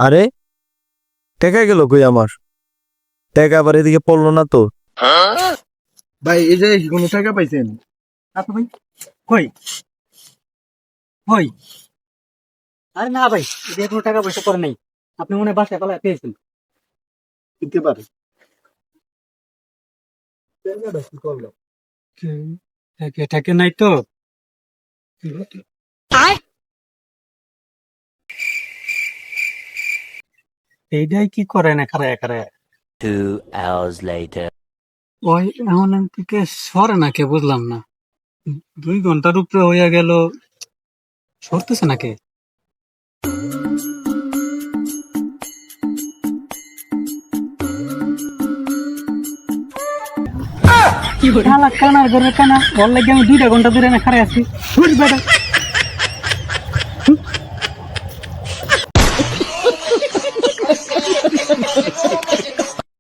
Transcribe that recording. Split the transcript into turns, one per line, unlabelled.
আরে টাকা গেল কই আমার? টাকা আবার এদিকে পড়লো না তো।
ভাই এই যে কোনো টাকা পাইছেন?
আপনি ভাই কই কই? আরে না ভাই, যে কোনো টাকা পয়সা করে নাই। আপনি মনে হয় বাসায় পালা পেয়েছেন।
দিতে পারে। টাকাটা কি করলো?
টাকা নাই তো। এইটাই কি করে না খারায় খারায়।
2 hours later.
ওই এখন থেকে সরে না কে বুঝলাম না। 2 ঘন্টার উপরে হইয়া গেল, সরতেছে না কে? শালা কানার ঘরে কানা, ওর লাগি আমি 2টা ঘন্টা ধরে না খারায় আছি। বেটা